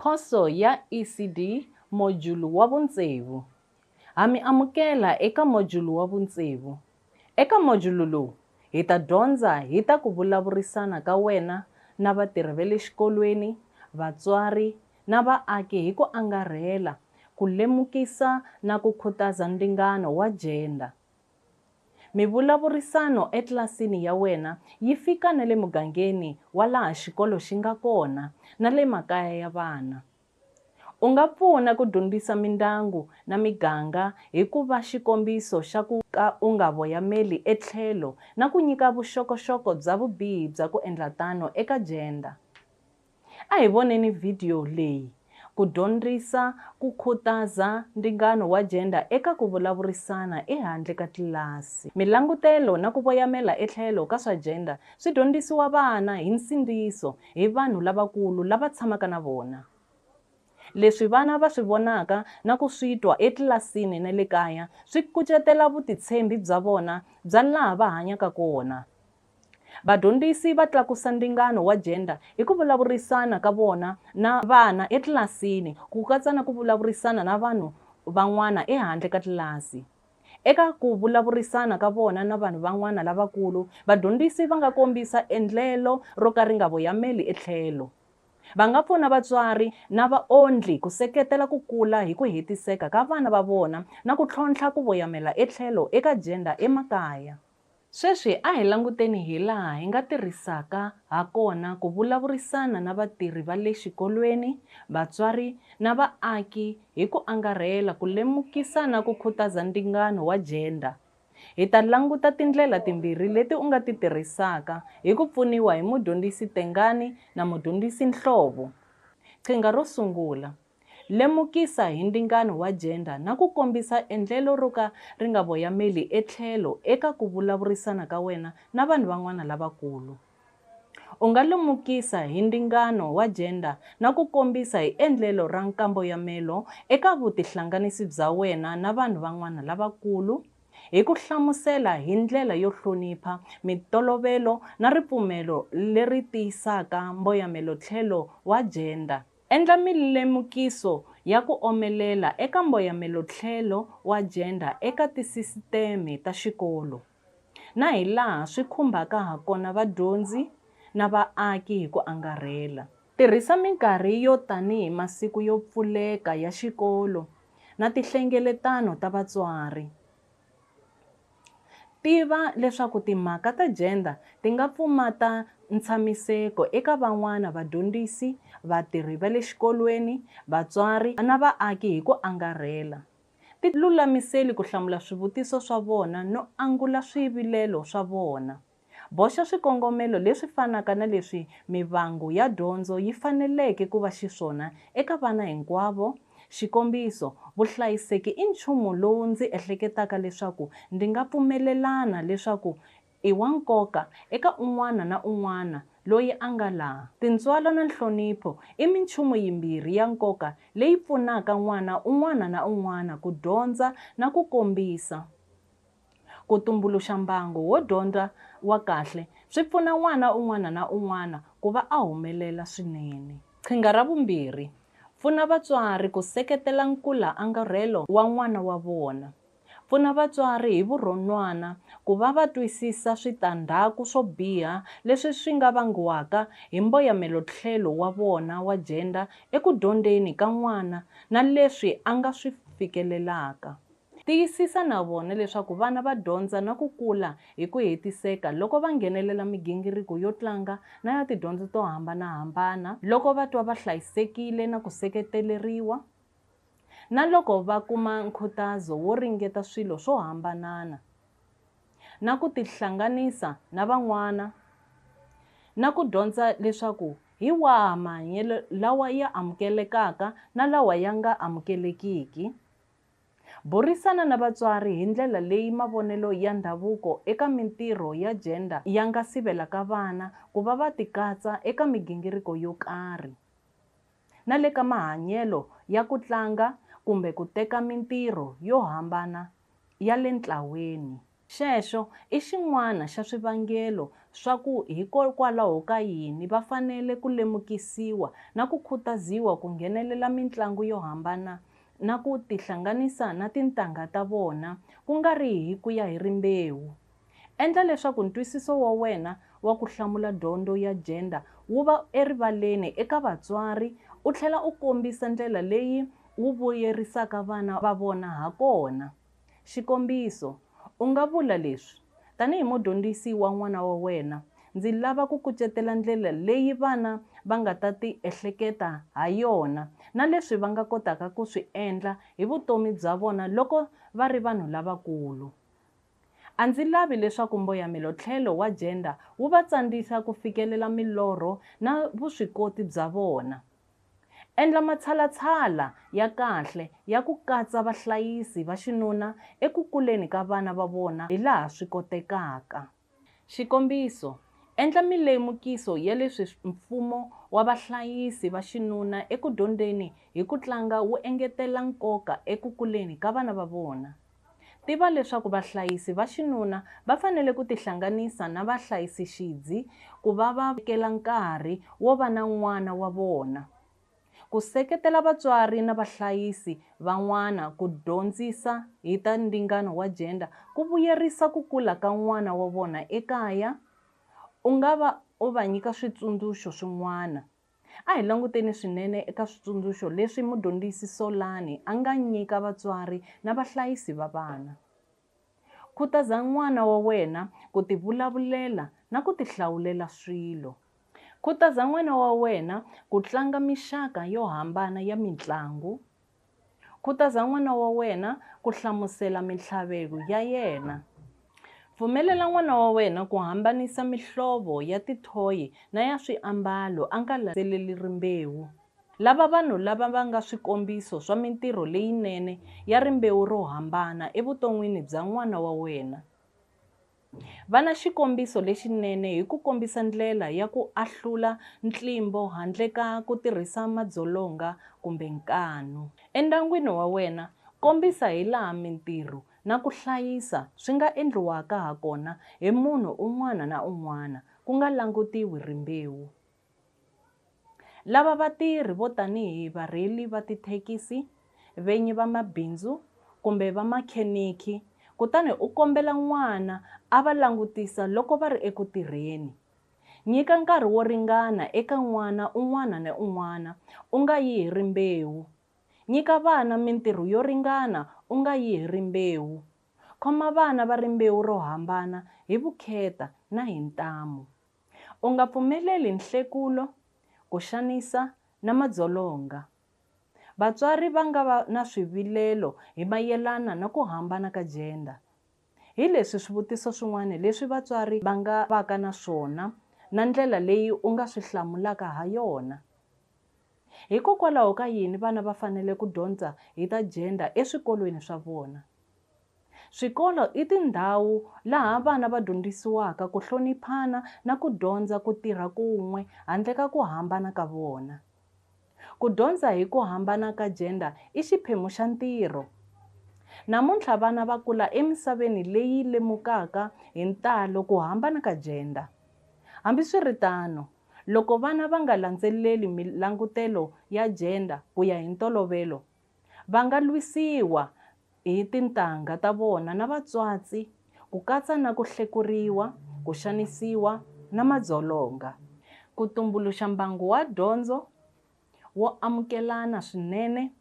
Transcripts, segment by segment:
Khoso ya ECD Module wa vu-6. Ha mi amukela eka module wa vu-6. Eka module lowu hi ta dyondza hi ta ku vulavurisana ka wena na vatirhi va le xikolweni, vatswari na vaaki hi ku angarhela, ku lemukisa na ku khutaza ndzingano wa gender. Mivulavurisano etlilasini ya wena yi fika na le mugangeni wa laha xikolo xi nga kona na le makaya ya vana. U nga pfuna ku dyondzisa mindyangu na miganga hi ku va xikombiso xa ku ka u nga voyameli etlhelo na ku nyika vuxokoxoko bya vubihi bya ku endla tano eka gender. A hi voneni video leyi ku dyondzisa ku khutaza ndzingano wa gender eka ku vulavurisana ehandle ka tlilasi. Milangutelo na ku voyamela etlhelo ka swa gender swi dyondzisiwa vana hi nsindziso hi vanhu lavakulu lava tshamaka na vona. Leswi vana va swi vonaka na ku swi twa etlilasini na le kaya swi kucetela vutitshembi bya vona bya laha va hanyaka kona. Vadyondzisi va tlakusa ndzingano wa gender hi ku vulavurisana ka vona na vana etlilasini, ku katsa na ku vulavurisana na vanhu van'wana ehandle ka tlilasi. Eka ku vulavurisana ka vona na vanhu van'wana lavakulu, vadyondzisi va nga kombisa endlelo ro ka ri nga voyameli etlhelo. Va nga pfuna vatswari na vaondli ku seketela ku kula hi ku hetiseka ka vana va vona na ku tlhontlha ku voyamela etlhelo eka gender emakaya. Sweswi a hi languteni hi laha hi nga tirhisaka ha kona ku vulavurisana na vatirhi va le xikolweni, vatswari na vaaki hi ku angarhela ku lemukisa na ku khutaza ndzingano wa gender. Hi ta languta tindlela timbirhi leti u nga ti tirhisaka hi ku pfuniwa hi mudyondzisi Tengani na mudyondzisi Nhlovo. Qhinga ro sungula, lemukisa hi ndzingano wa gender na ku kombisa endlelo ro ka ri nga voyameli etlhelo eka ku vulavurisana ka wena na vanhu van'wana lavakulu. U nga lemukisa hi ndzingano wa gender na ku kombisa hi endlelo ra nkamboyamelo eka vutihlanganisi bya wena na vanhu van'wana lavakulu, hi ku hlamusela hi ndlela yo hlonipha mitolovelo na ripfumelo leri tiyisaka mboyamelo tlhelo wa gender. Endla milemukiso ya ku omelela eka mboyamelo tlhelo wa gender eka tisisiteme ta xikolo, na hi laha swi khumbaka ha kona vadyondzi na vaaki hi ku angarhela. Tirhisa minkarhi yo tanihi masiku yo pfuleka ya xikolo na tinhlengeletano ta vatswari. Tiva leswaku timhaka ta gender ti nga pfumata ntshamiseko eka van'wana vadyondzisi, vatirhi va le xikolweni, vatswari na vaaki hi ku angarhela. Ti lulamiseli ku hlamula swivutiso swa vona no angula swivilelo swa vona. Boxa swikongomelo leswi fanaka na leswi mimbangu ya dyondzo yi faneleke ku va xiswona eka vana hinkwavo. Xikombiso, vuhlayiseki i nchumu lowu ndzi ehleketaka leswaku ndzi nga pfumelelana leswaku i wa nkoka eka un'wana na un'wana loyi a nga laha. Tintswalo na nhlonipho i minchumu yimbirhi ya nkoka leyi pfunaka n'wana un'wana na un'wana ku dyondza na ku kombisa. Ku tumbuluxa mbangu wo dyondza wa kahle swi pfuna n'wana un'wana na un'wana ku va a humelela swinene. Qhinga ra vumbirhi, pfuna vatswari ku seketela angarhelo wa n'wana wa vona. Pfuna vatswari hi vurhon'wana ku va va twisisa switandzhaku swo biha leswi swi nga vangiwaka hi mboyamelo tlhelo wa vona wa gender eku dyondzeni ka n'wana na leswi a nga swi fikelelaka. Tiyisisa na vona leswaku vana va dyondza na ku kula hi ku hetiseka loko va nghenelela migingiriko yo tlanga na ya tidyondzo to hambanahambana, loko va twa va hlayisekile na ku seketeleriwa, na loko va kuma nkhutazo wo ringeta swilo swo hambanana, na ku tihlanganisa na van'wana, na ku dyondza leswaku hi waha mahanyelo lawa ya amukelekaka na lawa ya nga amukelekiki. Burisana na vatswari hi ndlela leyi mavonelo ya ndhavuko eka mintirho ya gender ya nga sivelaka vana ku va va tikatsa eka migingiriko yo karhi, na le ka mahanyelo ya ku tlanga kumbe ku teka mintirho yo hambana ya le ntlaweni. Xexo i xin'wana xa swivangelo swa ku hikokwalaho ka yini va fanele ku lemukisiwa na ku khutaziwa ku nghenelela mitlangu yo hambana na ku tihlanganisa na tintangha ta vona ku nga ri hi ku ya hi rimbewu. Endla leswaku ntwisiso wa wena wa ku hlamula dyondzo ya gender wu va erivaleni eka vatswari, u tlhela u kombisa ndlela leyi wu vuyerisaka vana va vona ha kona. Xikombiso, u nga vula leswi, tanihi mudyondzisi wa n'wana wa wena, ndzi lava ku kucetela ndlela leyi vana va nga ta ti ehleketa ha yona na leswi va nga kotaka ku swi endla hi vutomi bya vona loko va ri vanhu lavakulu. A ndzi lavi leswaku mboyamelo tlhelo wa gender wu va tsandzisa ku fikelela milorho na vuswikoti bya vona. Endla matshalatshala ya kahle ya ku katsa vahlayisi va xinuna eku kuleni ka vana va vona hi laha swi kotekaka. Xikombiso, endla milemukiso ya leswi mfumo wa vahlayisi va xinuna eku dyondzeni hi ku tlanga wu engetela nkoka eku kuleni ka vana va vona. Tiva leswaku vahlayisi va xinuna va fanele ku tihlanganisa na vahlayisi-xidzi ku va va vekela nkarhi wo va na n'wana wa vona. Ku seketela vatswari na vahlayisi van'wana ku dyondzisa hi ta ndingano wa gender ku vuyerisa ku kula ka n'wana wa vona ekaya. U nga va u va nyika switsundzuxo swin'wana. A hi languteni swinene eka switsundzuxo leswi mudyondzisi Solani a nga nyika vatswari na vahlayisi va vana. Khutaza n'wana wa wena ku ti vulavulela na ku ti hlawulela swilo. Khutaza n'wana wa wena ku tlanga mixaka yo hambana ya mitlangu. Khutaza n'wana wa wena ku hlamusela mintlhaveko ya yena. Pfumelela n'wana wa wena ku hambanisa mihlovo ya tithoyi na ya swiambalo a nga landzeleli rimbewu. Lava vanhu lava va nga swikombiso swa mintirho leyinene ya rimbewu ro hambana evuton'wini bya n'wana wa wena. Va na xikombiso lexinene hi ku kombisa ndlela ya ku ahlula ntlimbo handle ka ku tirhisa madzolonga kumbe nkanu. Endyangwini wa wena, kombisa hi laha mintirho na ku hlayisa swi nga endliwaka ha kona hi munhu un'wana na un'wana ku nga langutiwi rimbewu. Lava vatirhi vo tanihi varheyili va tithekisi, venyi va mabindzu kumbe va makheniki, kutani u kombela n'wana a va langutisa loko va ri eku tirheni. Nyika nkarhi wo ringana eka n'wana un'wana na un'wana u nga yi hi rimbewu. Nyika vana mintirho yo ringana u nga yi hi rimbewu. Khoma vana va rimbewu ro hambana hi vukheta na hi ntamu. U nga pfumeleli nhlekulo, ku xanisa na madzolonga. Vatswari va nga va na swivilelo hi mayelana na ku hambana ka gender. Hi leswi swivutiso swin'wana leswi vatswari va nga vaka na swona na ndlela leyi u nga swi hlamulaka ha yona. Hikokwalaho ka yini vana va fanele ku dyondza hi ta gender eswikolweni swa vona? Swikolo i tindhawu laha vana va dyondzisiwaka ku hloniphana na ku dyondza ku tirha kun'we handle ka ku hambana ka vona. Ku dyondza hi ku hambana ka gender i xiphemu xa ntirho. Namuntlha vana va kula emisaveni leyi lemukaka hi ntalo ku hambana ka gender. Hambiswiritano, loko vana va nga landzeleli milangutelo ya gender ku ya hi ntolovelo, va nga lwisiwa hi tintangha ta vona na vatswatsi, ku katsa na ku hlekuriwa, ku xanisiwa na madzolonga. Ku tumbuluxa mbangu wa dyondzo wo amukelana swinene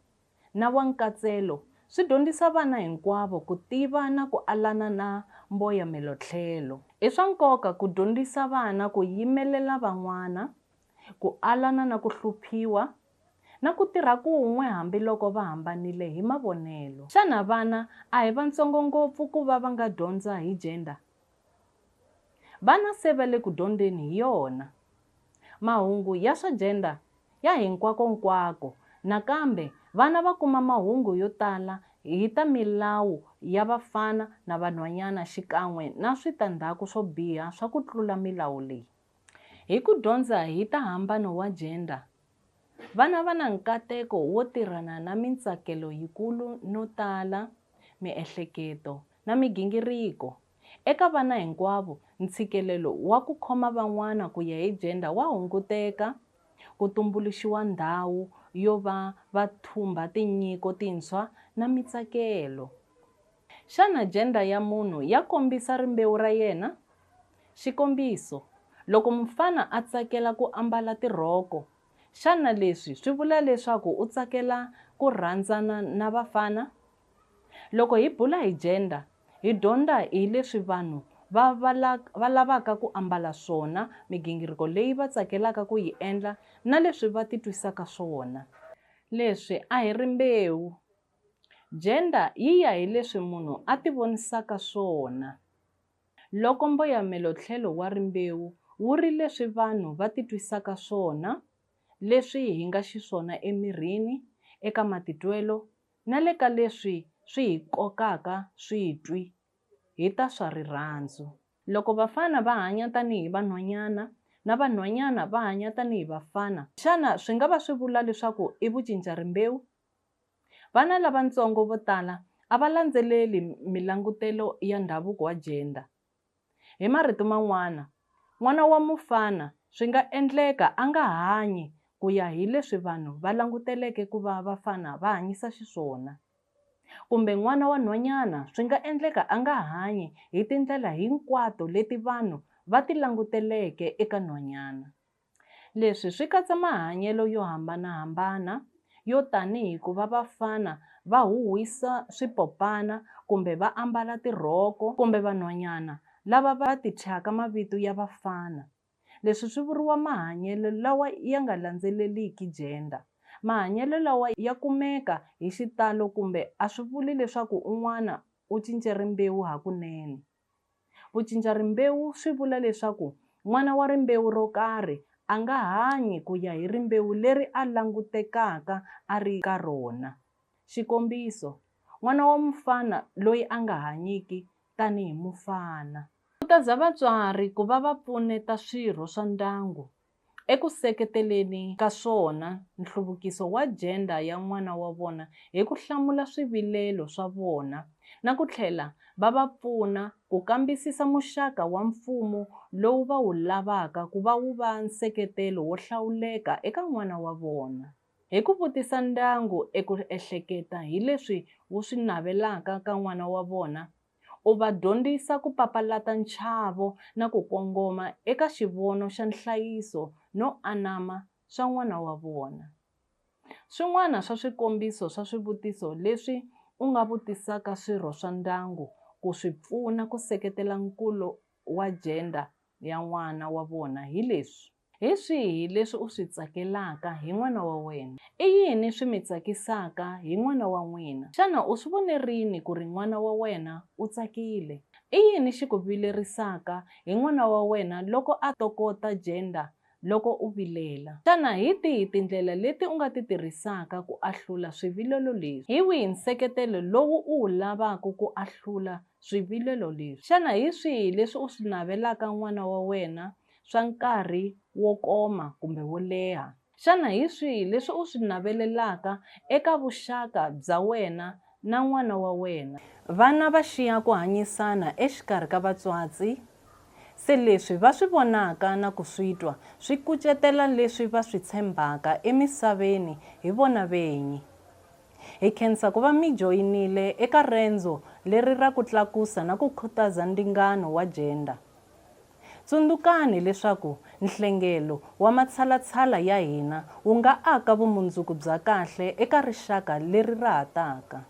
na wa nkatselo swi dyondzisa vana hinkwavo ku tiva na ku alana na mboyamelo tlhelo. I swa nkoka ku dyondzisa vana ku yimelela van'wana, ku alana na ku hluphiwa, na ku tirha kun'we hambiloko va hambanile hi mavonelo. Xana vana a hi vatsongo ngopfu ku va va nga dyondza hi gender? Vana se va le ku dyondzeni hi yona. Mahungu ya swa gender ya hinkwakonkwako, nakambe vana va kuma mahungu yo tala hi ta milawu ya vafana na vanhwanyana xikan'we na switandzhaku swo biha swa ku tlula milawu leyi. Hi ku dyondza hi ta hambano wa gender, vana va na nkateko wo tirhana na mitsakelo yikulu no tala, miehleketo na migingiriko. Eka vana hinkwavo, ntshikelelo wa ku khoma van'wana ku ya hi gender wa hunguteka, ku tumbuluxiwa ndhawu yo va thumba tinyiko tintshwa na mitsakelo. Xana gender ya munhu ya kombisa rimbewu ra yena? Xikombiso, loko mufana a tsakela ku ambala tirhoko, xana leswi swi vula leswaku u tsakela ku rhandzana na vafana? Loko hi bula hi gender, hi dyondza hi leswi vanhu va lavaka ku ambala swona, migingiriko leyi va tsakelaka ku yi endla na leswi va titwisaka swona. Leswi a hi rimbewu. Gender yi ya hi leswi munhu a tivonisaka swona. Loko mboyamelo tlhelo wa rimbewu wu ri leswi vanhu va titwisaka swona, leswi hi nga xiswona emirini, eka matitwelo na le ka leswi swi hi kokaka switwi hi ta swa rirhandzu. Loko vafana va hanya tanihi vanhwanyana na vanhwanyana va hanya tanihi vafana, xana swi nga va swi vula leswaku i vucinca rimbewu? Vana lavatsongo vo tala a va landzeleli milangutelo ya ndhavuko wa gender. Hi marito man'wana, n'wana wa mufana swi nga endleka a nga hanyi ku ya hi leswi vanhu va languteleke ku va vafana va hanyisa xiswona. Kumbe n'wana wa nhwanyana swi nga endleka a nga hanyi hi tindlela hinkwato leti vanhu va ti languteleke eka nhwanyana. Leswi swi katsa mahanyelo yo hambanahambana yo tanihi ku va vafana va huhwisa swipopana kumbe va ambala tirhoko, kumbe vanhwanyana lava va ti thyaka mavito ya vafana. Leswi swi vuriwa mahanyelo lawa ya nga landzeleliki gender. Mahanyelo lawa ya kumeka hi xitalo kumbe a swi vuli leswaku un'wana u cince rimbewu hakunene. Ku cinca rimbewu swi vula leswaku n'wana wa rimbewu ro karhi a nga hanyi ku ya hi rimbewu leri a langutekaka a ri ka rona. Xikombiso, n'wana wa mufana loyi a nga hanyiki tanihi mufana. Khutaza vatswari ku va pfuneta swirho swa ndyangu eku seketeleni ka swona nhluvukiso wa gender ya n'wana wa vona hi ku hlamula swivilelo swa vona na ku tlhela va pfuna ku kambisisa muxaka wa mfumo lowu va wu lavaka ku va wu va nseketelo wo hlawuleka eka n'wana wa vona. Hi ku vutisa ndyangu eku ehleketa hi leswi wu swi navelaka ka n'wana wa vona, u va dyondzisa ku papalata nchavo na ku kongoma eka xivono xa nhlayiso no anama swa n'wana wa vona. Swin'wana swa swikombiso swa swivutiso leswi u nga vutisaka swirho swa ndyangu ku swi pfuna ku seketela nkulo wa gender ya n'wana wa vona hi leswi. Hi swihi leswi u swi tsakelaka hi n'wana wa wena? I yini swi mi tsakisaka hi n'wana wa n'wina? Xana u swi vonerini ku ri n'wana wa wena u tsakile? I yini xi ku vilerisaka hi n'wana wa wena loko a tokota gender loko u vilela? Xana hi tihi tindlela leti u nga ti tirhisaka ku ahlula swivilelo leswi? Hi wihi nseketelo lowu u wu lavaka ku ahlula swivilelo leswi? Xana hi swihi leswi u swi navelaka n'wana wa wena swa nkarhi wo koma kumbe wo leha? Xana hi swihi leswi u swi navelelaka eka vuxaka bya wena na n'wana wa wena? Vana va xiya ku hanyisana exikarhi ka vatswatsi, se leswi va swi vonaka na ku swi twa swi kucetela leswi va swi tshembaka emisaveni hi vona venyi. Hi khensa ku va mi joyinile eka rendzo leri ra ku tlakusa na ku khutaza ndingano wa gender. Tsundzukani leswaku nhlengelo wa matshalatshala ya hina wu nga aka vumundzuku bya kahle eka rixaka leri ra ha taka.